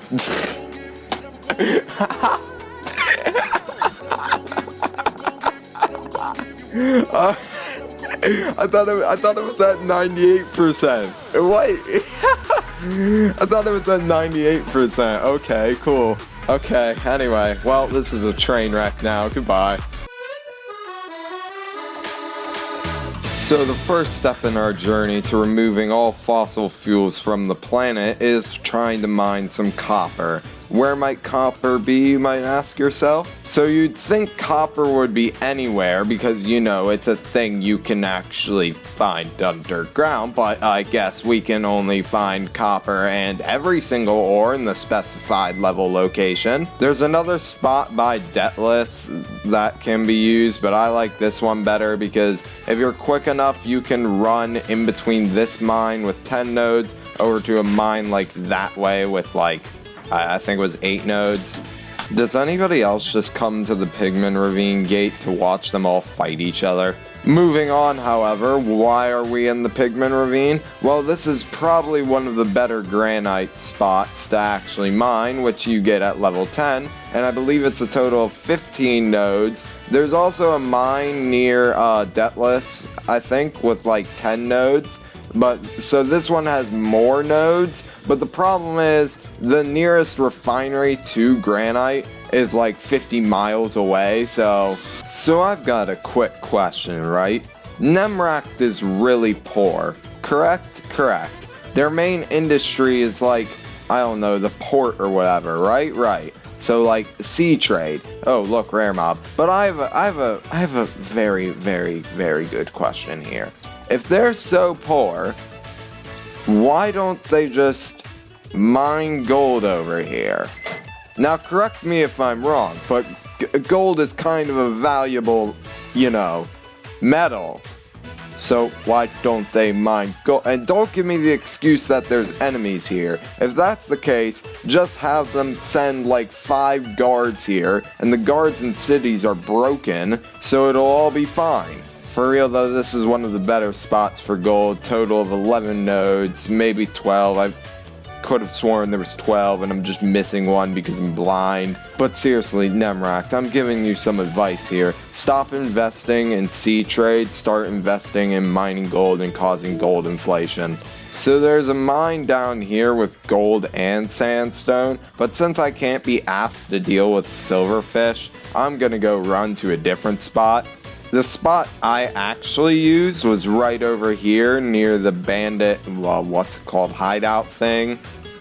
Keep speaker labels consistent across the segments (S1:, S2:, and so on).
S1: I thought it was at 98%. Wait. I thought it was at 98%. Okay, cool. Okay, anyway, well, this is a train wreck now. Goodbye. So the first step in our journey to removing all fossil fuels from the planet is trying to mine some copper. Where might copper be, you might ask yourself? So you'd think copper would be anywhere because, you know, it's a thing you can actually find underground, but I guess we can only find copper and every single ore in the specified level location. There's another spot by Deathless that can be used, but I like this one better because if you're quick enough, you can run in between this mine with 10 nodes over to a mine like that way with like I think it was 8 nodes. Does anybody else just come to the Pigman Ravine gate to watch them all fight each other? Moving on, however, why are we in the Pigman Ravine? Well, this is probably one of the better granite spots to actually mine, which you get at level 10, and I believe it's a total of 15 nodes. There's also a mine near Deathless, I think, with like 10 nodes. But so this one has more nodes, but the problem is the nearest refinery to granite is like 50 miles away. So I've got a quick question, right? Nemract is really poor, correct? Correct. Their main industry is like, I don't know, the port or whatever, right? Right. So like sea trade. Oh, look, rare mob. But I have a very, very, very good question here. If they're so poor, why don't they just mine gold over here? Now, correct me if I'm wrong, but gold is kind of a valuable, you know, metal. So why don't they mine gold? And don't give me the excuse that there's enemies here. If that's the case, just have them send like 5 guards here, and the guards in cities are broken, so it'll all be fine. For real though, this is one of the better spots for gold. Total of 11 nodes, maybe 12. I could have sworn there was 12 and I'm just missing one because I'm blind. But seriously, Nemract, I'm giving you some advice here. Stop investing in sea trade, start investing in mining gold and causing gold inflation. So there's a mine down here with gold and sandstone, but since I can't be asked to deal with silverfish, I'm gonna go run to a different spot. The spot I actually used was right over here near the bandit, well, what's it called, hideout thing.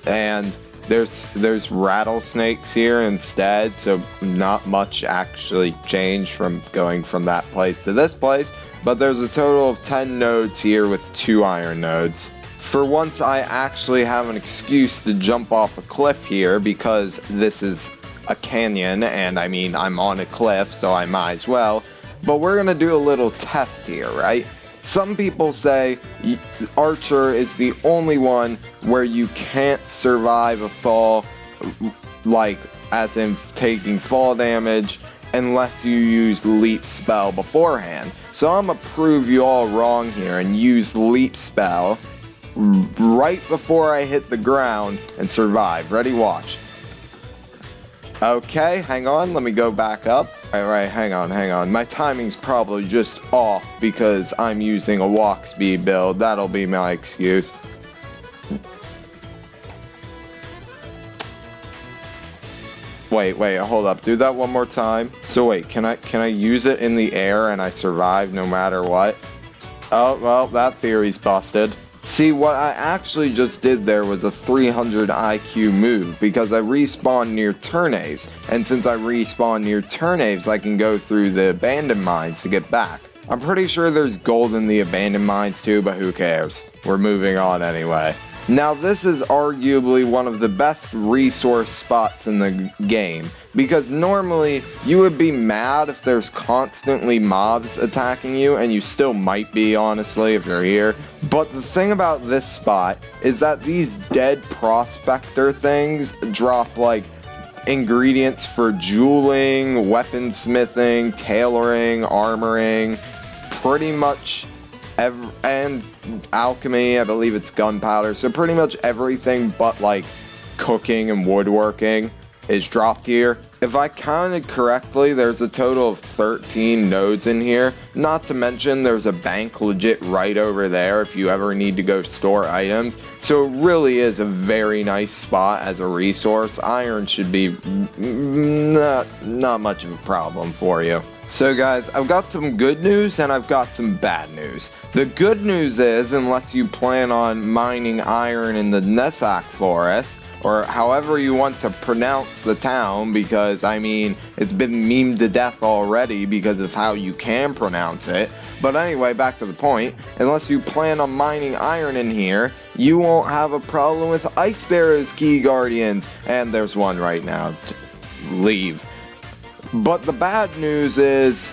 S1: And there's rattlesnakes here instead, so not much actually changed from going from that place to this place. But there's a total of 10 nodes here with 2 iron nodes. For once, I actually have an excuse to jump off a cliff here because this is a canyon, and I mean, I'm on a cliff, so I might as well. But we're going to do a little test here, right? Some people say Archer is the only one where you can't survive a fall, like as in taking fall damage, unless you use Leap Spell beforehand. So I'm going to prove you all wrong here and use Leap Spell right before I hit the ground and survive. Ready? Watch. Okay, hang on, let me go back up. Alright, hang on. My timing's probably just off because I'm using a walk speed build. That'll be my excuse. Wait, hold up. Do that one more time. So wait, can I use it in the air and I survive no matter what? Oh, well, that theory's busted. See, what I actually just did there was a 300 IQ move, because I respawned near Turnaves, and since I respawned near Turnaves, I can go through the abandoned mines to get back. I'm pretty sure there's gold in the abandoned mines too, but who cares? We're moving on anyway. Now this is arguably one of the best resource spots in the game, because normally you would be mad if there's constantly mobs attacking you, and you still might be, honestly, if you're here. But the thing about this spot is that these dead prospector things drop like ingredients for jeweling, weaponsmithing, tailoring, armoring, pretty much and alchemy. I believe it's gunpowder, so pretty much everything but like cooking and woodworking is dropped here. If I counted correctly, there's a total of 13 nodes in here. Not to mention there's a bank legit right over there if you ever need to go store items. So it really is a very nice spot as a resource. Iron should be not much of a problem for you. So guys, I've got some good news and I've got some bad news. The good news is, unless you plan on mining iron in the Nesak Forest, or however you want to pronounce the town, because I mean, it's been memed to death already because of how you can pronounce it. But anyway, back to the point, unless you plan on mining iron in here, you won't have a problem with Ice Barrow's key guardians, and there's one right now. Leave. But the bad news is,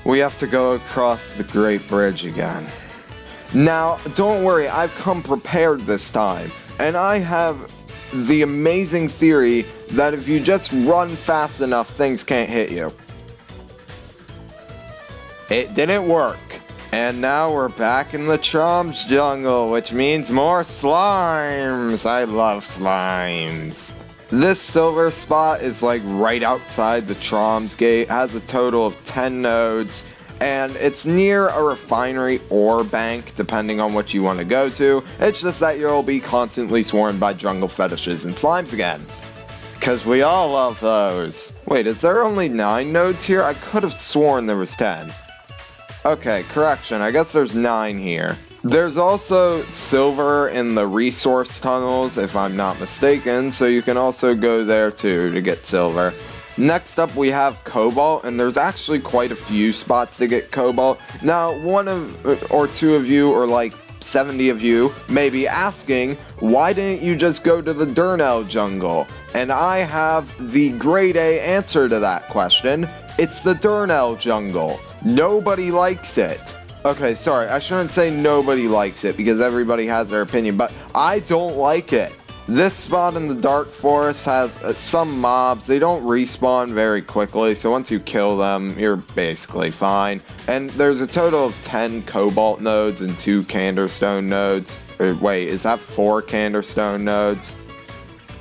S1: we have to go across the Great Bridge again. Now, don't worry, I've come prepared this time. And I have the amazing theory that if you just run fast enough, things can't hit you. It didn't work. And now we're back in the Troms jungle, which means more slimes. I love slimes. This silver spot is like right outside the Troms gate, has a total of 10 nodes. And it's near a refinery or bank, depending on what you want to go to. It's just that you'll be constantly swarmed by jungle fetishes and slimes again. Because we all love those. Wait, is there only 9 nodes here? I could have sworn there was 10. Okay, correction. I guess there's 9 here. There's also silver in the resource tunnels, if I'm not mistaken. So you can also go there too to get silver. Next up we have cobalt, and there's actually quite a few spots to get cobalt. Now, one or two of you, or like 70 of you, may be asking, why didn't you just go to the Durnell jungle? And I have the grade A answer to that question. It's the Durnell jungle. Nobody likes it. Okay, sorry, I shouldn't say nobody likes it, because everybody has their opinion, but I don't like it. This spot in the Dark Forest has some mobs. They don't respawn very quickly, so once you kill them, you're basically fine. And there's a total of 10 cobalt nodes and 2 canderstone nodes. Wait, is that 4 canderstone nodes?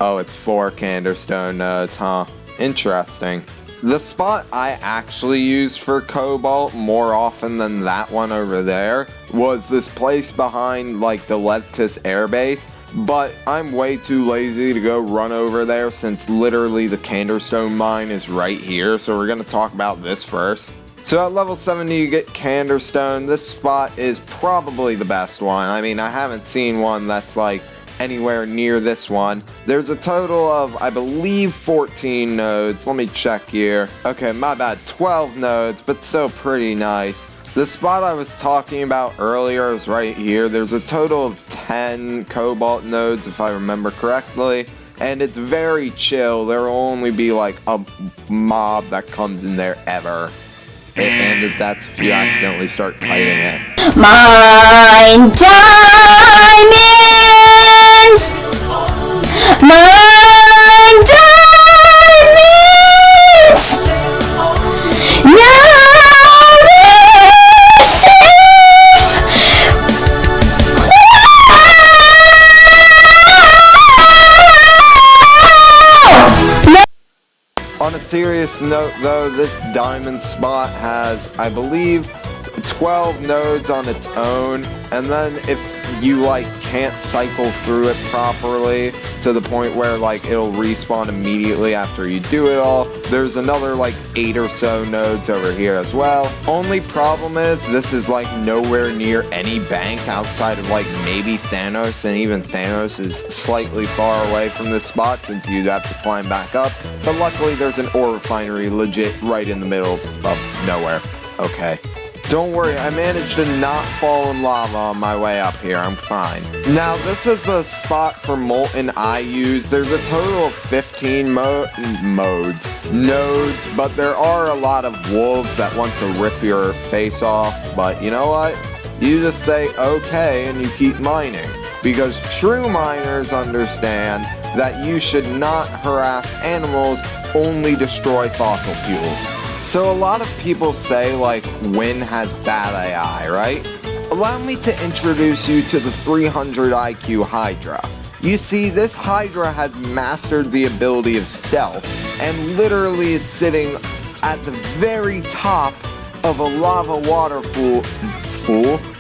S1: Oh, it's 4 canderstone nodes, huh? Interesting. The spot I actually used for cobalt more often than that one over there was this place behind, like, the Levtis airbase. But I'm way too lazy to go run over there since literally the Canderstone mine is right here. So we're going to talk about this first. So at level 70 you get Canderstone. This spot is probably the best one. I mean, I haven't seen one that's like anywhere near this one. There's a total of, I believe, 14 nodes. Let me check here. Okay, my bad. 12 nodes, but still pretty nice. The spot I was talking about earlier is right here. There's a total of 10 cobalt nodes, if I remember correctly, and it's very chill. There will only be like a mob that comes in there ever, and that's if you accidentally start fighting it.
S2: Mine diamonds! Mine diamonds! Now
S1: on a serious note though, this diamond spot has, I believe, 12 nodes on its own, and then if you like can't cycle through it properly to the point where like it'll respawn immediately after you do it all, there's another like 8 or so nodes over here as well. Only problem is this is like nowhere near any bank outside of like maybe Thanos, and even Thanos is slightly far away from this spot since you'd have to climb back up, but luckily there's an ore refinery legit right in the middle of nowhere. Okay. Don't worry, I managed to not fall in lava on my way up here. I'm fine. Now, this is the spot for Molten I use. There's a total of 15 nodes, but there are a lot of wolves that want to rip your face off. But you know what? You just say okay and you keep mining. Because true miners understand that you should not harass animals, only destroy fossil fuels. So a lot of people say, like, Wynn has bad AI, right? Allow me to introduce you to the 300 IQ Hydra. You see, this Hydra has mastered the ability of stealth and literally is sitting at the very top of a lava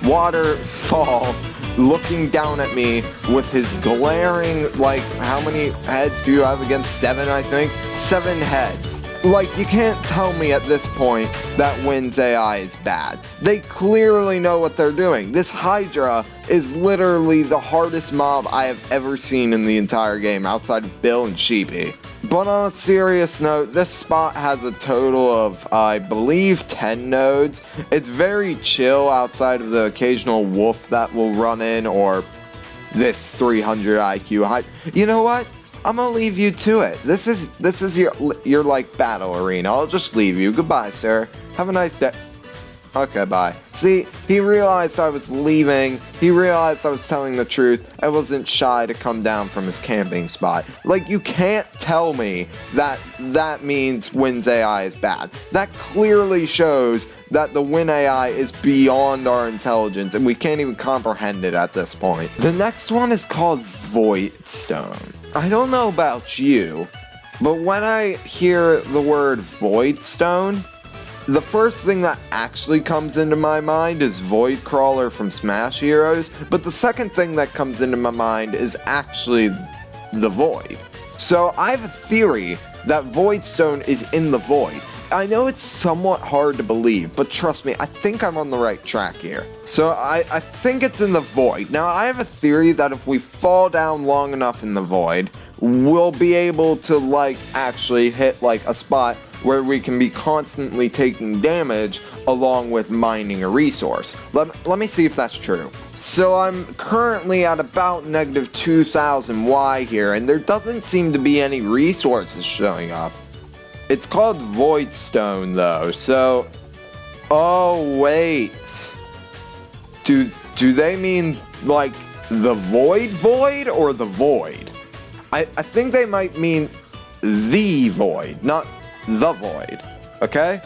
S1: waterfall, looking down at me with his glaring, like, how many heads do you have again? 7, I think? 7 heads. Like, you can't tell me at this point that Wynn's AI is bad. They clearly know what they're doing. This Hydra is literally the hardest mob I have ever seen in the entire game, outside of Bill and Sheepy. But on a serious note, this spot has a total of, I believe, 10 nodes. It's very chill outside of the occasional wolf that will run in, or this 300 IQ Hydra. You know what? I'm gonna leave you to it. This is your like battle arena. I'll just leave you. Goodbye, sir. Have a nice day. Okay, bye. See, he realized I was leaving. He realized I was telling the truth. I wasn't shy to come down from his camping spot. Like, you can't tell me that means Wynn's AI is bad. That clearly shows that the Wynn AI is beyond our intelligence, and we can't even comprehend it at this point. The next one is called Voidstone. I don't know about you, but when I hear the word Voidstone, the first thing that actually comes into my mind is Void Crawler from Smash Heroes, but the second thing that comes into my mind is actually the Void. So I have a theory that Voidstone is in the Void. I know it's somewhat hard to believe, but trust me, I think I'm on the right track here. So I think it's in the Void. Now, I have a theory that if we fall down long enough in the Void, we'll be able to, like, actually hit, like, a spot where we can be constantly taking damage along with mining a resource. Let me see if that's true. So I'm currently at about negative 2,000 Y here, and there doesn't seem to be any resources showing up. It's called Voidstone, though, so... Oh, wait. Do they mean, like, the Void or the Void? I think they might mean the Void, not the Void. Okay?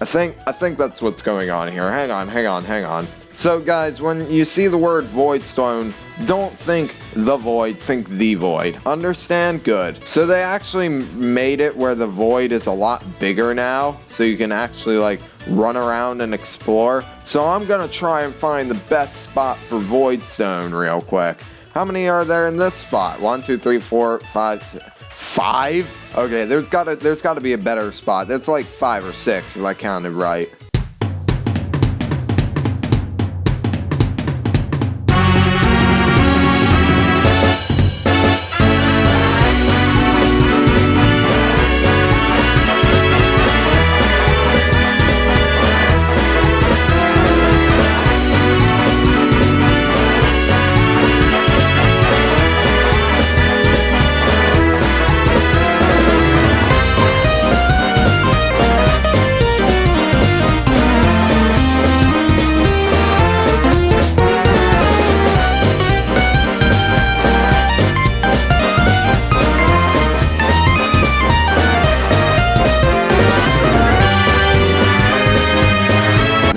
S1: I think that's what's going on here. Hang on. So, guys, when you see the word Voidstone, don't think the Void, think the Void. Understand? Good. So they actually made it where the Void is a lot bigger now, so you can actually, like, run around and explore. So I'm gonna try and find the best spot for Voidstone real quick. How many are there in this spot? 1, 2, 3, 4, 5... 5? Okay, there's gotta be a better spot. That's like 5 or 6 if I counted right.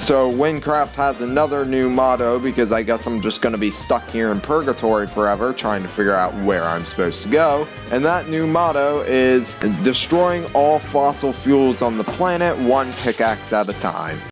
S1: So Wynncraft has another new motto, because I guess I'm just going to be stuck here in purgatory forever trying to figure out where I'm supposed to go. And that new motto is destroying all fossil fuels on the planet 1 pickaxe at a time.